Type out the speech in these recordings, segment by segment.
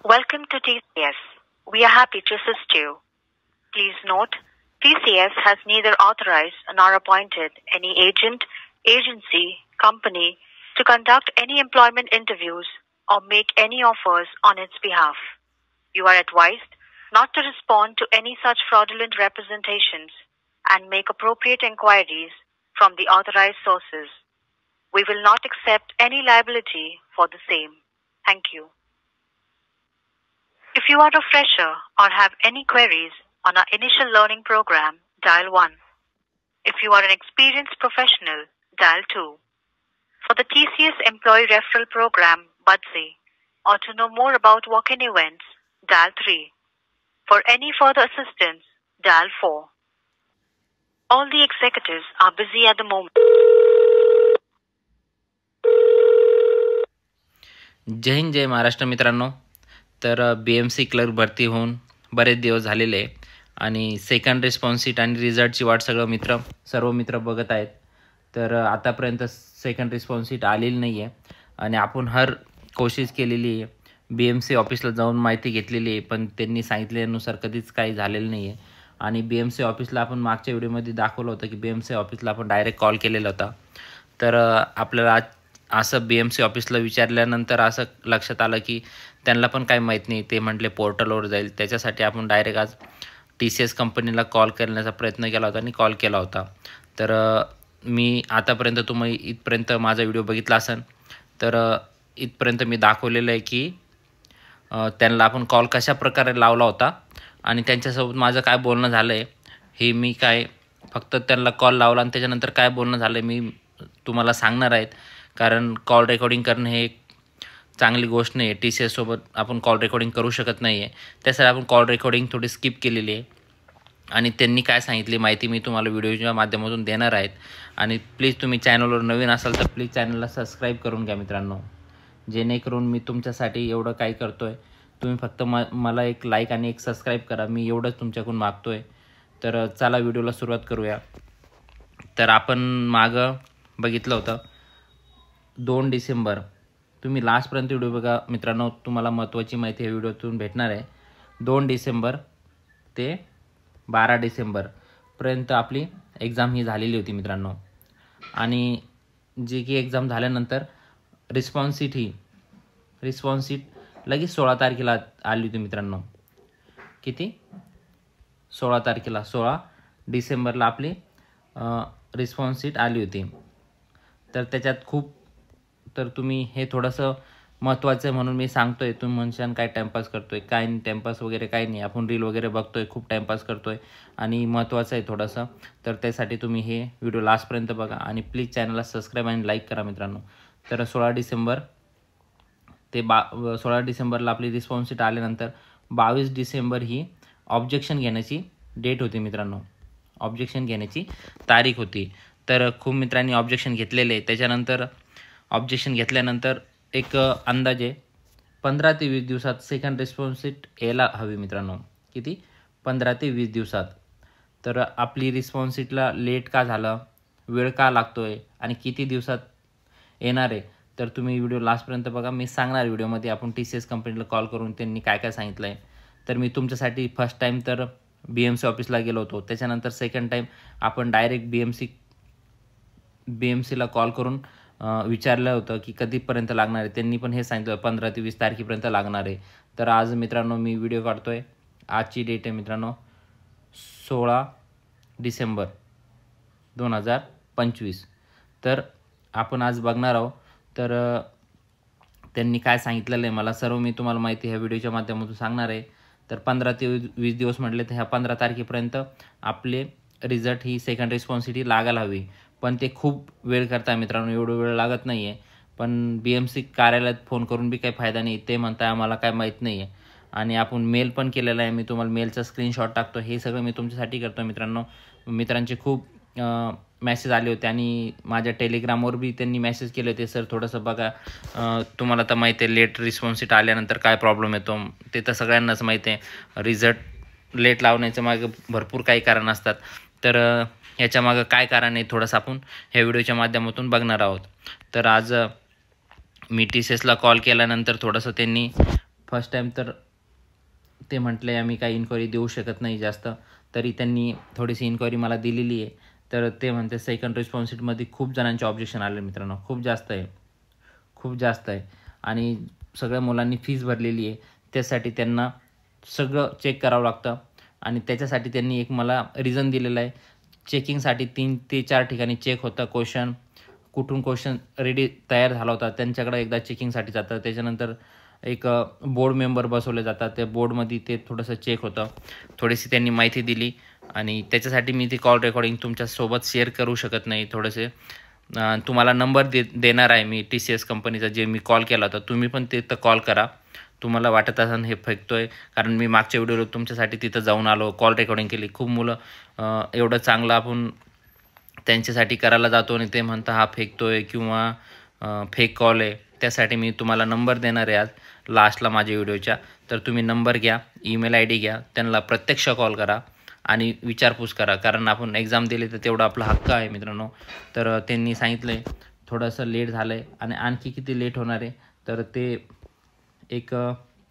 Welcome to TCS. We are happy to assist you. Please note, TCS has neither authorized nor appointed any agent, agency, company to conduct any employment interviews or make any offers on its behalf. You are advised not to respond to any such fraudulent representations and make appropriate inquiries from the authorized sources. We will not accept any liability for the same. Thank you. If you are a fresher or have any queries on our initial learning program, dial 1. If you are an experienced professional, dial 2. For the TCS Employee Referral Program, BUDSI, or to know more about walk-in events, dial 3. For any further assistance, dial 4. All the executives are busy at the moment. जय हिंद जय महाराष्ट्र मित्रांनो. तर BMC clerk भरती होऊन बरेच दिवस झालेले आहे आणि second response sheet आणि रिझल्टची वाट सर्व मित्र बघत आहेत. तर आतापर्यंत सेकंड रिस्पॉन्स शीट आलेली नाही आहे आणि आपण हर कोशिश केलेली आहे. BMC ऑफिसला जाऊन माहिती घेतलेली आहे, पण त्यांनी सांगितल्यानुसार कधीच काही झालेलं नाही आहे. आणि BMC ऑफिसला आपण मागच्या व्हिडिओमध्ये दाखवलं होतं की BMC ऑफिसला आपण डायरेक्ट कॉल केलेला होता. तर आपल्याला असं BMC ऑफिसला विचारल्यानंतर असं लक्षात आलं की त्यांना पण काही माहीत नाही. ते म्हटले पोर्टलवर जाईल. त्याच्यासाठी आपण डायरेक्ट आज TCS कंपनीला कॉल करण्याचा प्रयत्न केला होता आणि कॉल केला होता. तर मी आतापर्यंत तुम्ही इथपर्यंत माझा व्हिडिओ बघितला असेल तर इथपर्यंत मी दाखवलेलं आहे की त्यांना आपण कॉल कशा प्रकारे लावला होता आणि त्यांच्यासोबत माझं काय बोलणं झालं आहे हे मी काय फक्त त्यांना कॉल लावला आणि त्याच्यानंतर काय बोलणं झालं आहे मी तुम्हाला सांगणार आहेत. कारण कॉल रेकॉर्डिंग करणं हे एक चांगली गोष्ट नाही आहे. TCS सोबत आपण कॉल रेकॉर्डिंग करू शकत नाही आहे. त्यासाठी आपण कॉल रेकॉर्डिंग थोडी स्किप केलेली आहे आणि त्यांनी काय सांगितली माहिती मी तुम्हाला व्हिडिओच्या माध्यमातून देणार आहेत. आणि प्लीज तुम्ही चॅनलवर नवीन असाल तर प्लीज चॅनलला सबस्क्राईब करून घ्या मित्रांनो, जेणेकरून मी तुमच्यासाठी एवढं काही करतो आहे. तुम्ही फक्त मला एक लाईक आणि एक सबस्क्राईब करा, मी एवढंच तुमच्याकडून मागतो आहे. तर चला व्हिडिओला सुरुवात करूया. तर आपण मागं बघितलं होतं 2 डिसेंबर. तुम्ही लास्टपर्यंत व्हिडिओ बघा मित्रांनो, तुम्हाला महत्त्वाची माहिती या व्हिडिओतून भेटणार आहे. 2 डिसेंबर ते 12 डिसेंबरपर्यंत आपली एक्झाम ही झालेली होती मित्रांनो. आणि जी की एक्झाम झाल्यानंतर रिस्पॉन्स शीट लगेच 16 तारखेला आली होती मित्रांनो. किती? 16 तारखेला 16 डिसेंबरला आपली रिस्पॉन्स शीट आली होती. तर त्याच्यात तर तुम्ही हे थोडंसं महत्त्वाचं आहे म्हणून मी सांगतो आहे. तुम्ही म्हणशान काय टाईमपास करतो आहे, काय नाही, टाईमपास वगैरे काही नाही. आपण रील वगैरे बघतो आहे, खूप टाईमपास करतो आहे आणि महत्त्वाचं आहे थोडंसं. तर त्यासाठी तुम्ही हे व्हिडिओ लास्टपर्यंत बघा आणि प्लीज चॅनलला सबस्क्राईब आणि लाईक करा मित्रांनो. तर 16 डिसेंबर ते 16 डिसेंबरला आपली रिस्पॉन्स शीट आल्यानंतर 22 डिसेंबर ही ऑब्जेक्शन घेण्याची डेट होती मित्रांनो. ऑब्जेक्शन घेण्याची तारीख होती. तर खूप मित्रांनी ऑब्जेक्शन घेतलेले. त्याच्यानंतर ऑब्जेक्शन घेतल्यानंतर एक अंदाजे 15 ते 20 दिवसात सेकंड रिस्पॉन्स शीट यायला हवी मित्रांनो. किती? 15 ते 20 दिवसात. तर आपली रिस्पॉन्स शीटला लेट का झालं, वेळ का लागतो आहे आणि किती दिवसात येणार आहे, तर तुम्ही व्हिडिओ लास्टपर्यंत बघा. मी सांगणार व्हिडिओमध्ये आपण TCS कंपनीला कॉल करून त्यांनी काय काय सांगितलं आहे. तर मी तुमच्यासाठी फर्स्ट टाईम तर BMC ऑफिसला गेलो होतो. त्याच्यानंतर सेकंड टाईम आपण डायरेक्ट BMCला कॉल करून विचारलं होतं की कधीपर्यंत लागणार आहे. त्यांनी पण हे सांगितलं 15 ते 20 तारखेपर्यंत लागणार आहे. तर आज मित्रांनो मी व्हिडिओ काढतो आहे. आजची डेट आहे मित्रांनो 16 डिसेंबर 2025. तर आपण आज बघणार आहोत. तर त्यांनी काय सांगितलेलं आहे मला सर्व मी तुम्हाला माहिती ह्या व्हिडिओच्या माध्यमातून सांगणार आहे. तर 15 ते 20 दिवस म्हटले तर ह्या 15 तारखेपर्यंत आपले रिझल्ट ही सेकंड रिस्पॉन्स शीट लागायला हवी. पण ते खूप वेळ करताय मित्रांनो, एवढं वेळ लागत नाही आहे. पण BMC कार्यालयात फोन करून बी काही फायदा नाही. ते म्हणताय आम्हाला काय माहीत नाही आहे. आणि आपण मेल पण केलेला आहे. मी तुम्हाला मेलचा स्क्रीनशॉट टाकतो. हे सगळं मी तुमच्यासाठी करतो मित्रांनो. मित्रांचे खूप मेसेज आले होते आणि माझ्या टेलिग्रामवर बी त्यांनी मेसेज केले होते, सर थोडंसं बघा. तुम्हाला तर माहिती आहे लेट रिस्पॉन्स शीट आल्यानंतर काय प्रॉब्लेम येतो ते तर सगळ्यांनाच माहिती आहे. रिझल्ट लेट लावण्याचं मागं भरपूर काही कारण असतात. तर याच्यामागं काय कारण आहे थोडंसं आपण ह्या व्हिडिओच्या माध्यमातून बघणार आहोत. तर आज मी TCSला कॉल केल्यानंतर थोडंसं त्यांनी फर्स्ट टाईम तर ते म्हटले आम्ही काही इन्क्वायरी देऊ शकत नाही जास्त, तरी त्यांनी थोडीशी इन्क्वायरी मला दिलेली आहे. तर ते म्हणते सेकंड रिस्पॉन्सिटमध्ये खूप जणांचे ऑब्जेक्शन आले मित्रांनो, खूप जास्त आहे आणि सगळ्या मुलांनी फीस भरलेली आहे. त्यासाठी त्यांना सगळं चेक करावं लागतं आणि त्याच्यासाठी त्यांनी एक मला रिझन दिलेलं आहे. चेकिंगसाठी 3 ते 4 ठिकाणी चेक होता. कुठून क्वेश्चन रेडी तयार झाला होता त्यांच्याकडे एकदा चेकिंगसाठी जातं. त्याच्यानंतर एक बोर्ड मेंबर बसवले जातात. त्या बोर्डमध्ये ते थोडंसं चेक होतं. थोडीशी त्यांनी माहिती दिली आणि त्याच्यासाठी मी ती कॉल रेकॉर्डिंग तुमच्यासोबत शेअर करू शकत नाही. तुम्हाला नंबर देणार आहे मी TCS कंपनीचा, जे मी कॉल केला होता. तुम्ही पण तिथं कॉल करा. तुम्हाला वाटत असेल हे फेकतोय, कारण मी मागच्या व्हिडिओला तुमच्यासाठी तिथं जाऊन आलो, कॉल रेकॉर्डिंग केली. खूप मुलं एवढं चांगलं आपण त्यांच्यासाठी करायला जातो आणि ते म्हणता हा फेकतोय किंवा फेक कॉल आहे. त्यासाठी मी तुम्हाला नंबर देणार आहे आज लास्टला माझ्या व्हिडिओच्या. तर तुम्ही नंबर घ्या, ईमेल ID घ्या, त्यांना प्रत्यक्ष कॉल करा आणि विचारपूस करा, कारण आपण एक्झाम दिली तर तेवढा आपला हक्क आहे मित्रांनो. तर त्यांनी सांगितलं आहे थोडंसं लेट झालं आहे आणि आणखी किती लेट होणार आहे, तर ते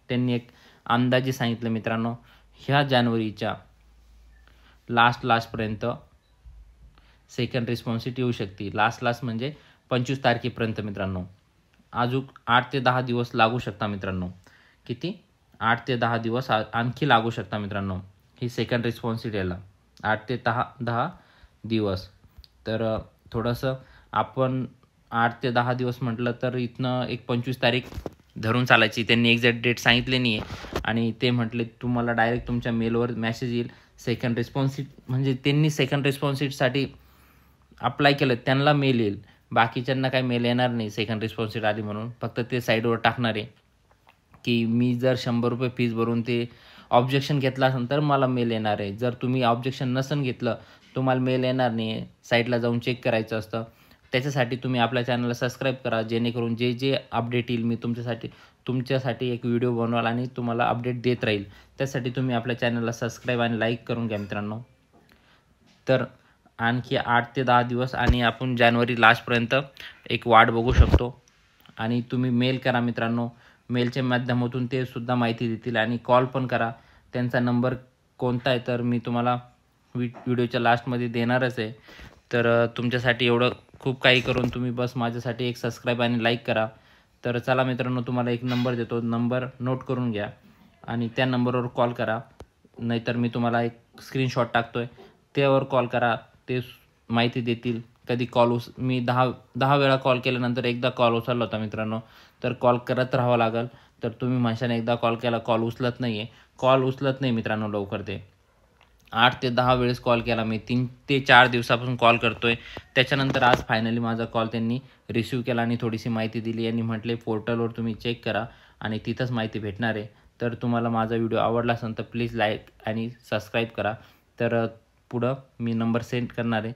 त्यांनी एक अंदाजे सांगितलं मित्रांनो, ह्या जानेवारीच्या लास्टपर्यंत सेकंड रिस्पॉन्सिट येऊ शकते. लास्ट म्हणजे 25 तारखेपर्यंत मित्रांनो. अजून 8 ते 10 दिवस लागू शकता मित्रांनो. किती? 8 ते 10 दिवस आणखी लागू शकता मित्रांनो ही सेकंड रिस्पॉन्सिट यायला. 8 ते 10 दिवस. तर थोडंसं आपण 8 ते 10 दिवस म्हटलं तर इथनं एक 25 तारीख धरून चालायची. त्यांनी एक्झॅक्ट डेट सांगितली नाही आहे आणि ते म्हटले तुम्हाला डायरेक्ट तुमच्या मेलवर मेसेज येईल सेकंड रिस्पॉन्सिट. म्हणजे त्यांनी सेकंड रिस्पॉन्सिटसाठी अप्लाय केलं त्यांना मेल येईल, बाकीच्यांना काही मेल येणार नाही सेकंड रिस्पॉन्सिट आली म्हणून. फक्त ते साईडवर टाकणार आहे की मी जर 100 रुपये फीस भरून ते ऑब्जेक्शन घेतलं असेल तर मला मेल येणार आहे. जर तुम्ही ऑब्जेक्शन नसन घेतलं तुम्हाला मेल येणार नाही आहे. साईटला जाऊन चेक करायचं असतं. त्याच्यासाठी तुम्ही आपल्या चॅनलला सबस्क्राईब करा, जेणेकरून जे अपडेट येईल मी तुमच्यासाठी एक व्हिडिओ बनवाल आणि तुम्हाला अपडेट देत राहील. त्यासाठी तुम्ही आपल्या चॅनलला सबस्क्राईब आणि लाईक करून घ्या मित्रांनो. तर आणखी 8 ते 10 दिवस आणि आपण जानेवारी लास्टपर्यंत एक वाट बघू शकतो. आणि तुम्ही मेल करा मित्रांनो, मेलच्या माध्यमातून ते सुद्धा माहिती देतील आणि कॉल पण करा. त्यांचा नंबर कोणता आहे तर मी तुम्हाला व्हिडिओच्या लास्टमध्ये देणारच आहे. तर तुमच्यासाठी एवढं खूप काही करून तुम्ही बस माझ्यासाठी एक सबस्क्राईब आणि लाईक करा. तर चला मित्रांनो, तुम्हाला एक नंबर देतो, नंबर नोट करून घ्या आणि त्या नंबरवर कॉल करा. नाहीतर मी तुम्हाला एक स्क्रीनशॉट टाकतो आहे, त्यावर कॉल करा. ते माहिती देतील. कधी मी 10 वेळा कॉल केल्यानंतर एकदा कॉल उचलला होता मित्रांनो. तर कॉल करत राहावं लागेल. तर तुम्ही म्हणशाने एकदा कॉल केला, कॉल उचलत नाही मित्रांनो लवकर. ते 8 ते 10 वेळेस कॉल केला मी, 3 ते 4 दिवसापासून कॉल करतोय. त्याच्यानंतर आज फायनली माझा कॉल त्यांनी रिसीव्ह केला आणि थोडीशी माहिती दिली आणि म्हटले पोर्टलवर तुम्ही चेक करा आणि तिथंच माहिती भेटणार आहे. तर तुम्हाला माझा व्हिडिओ आवडला असेल तर प्लीज लाईक आणि सबस्क्राईब करा. तर पुढं मी नंबर सेंड करणार आहे.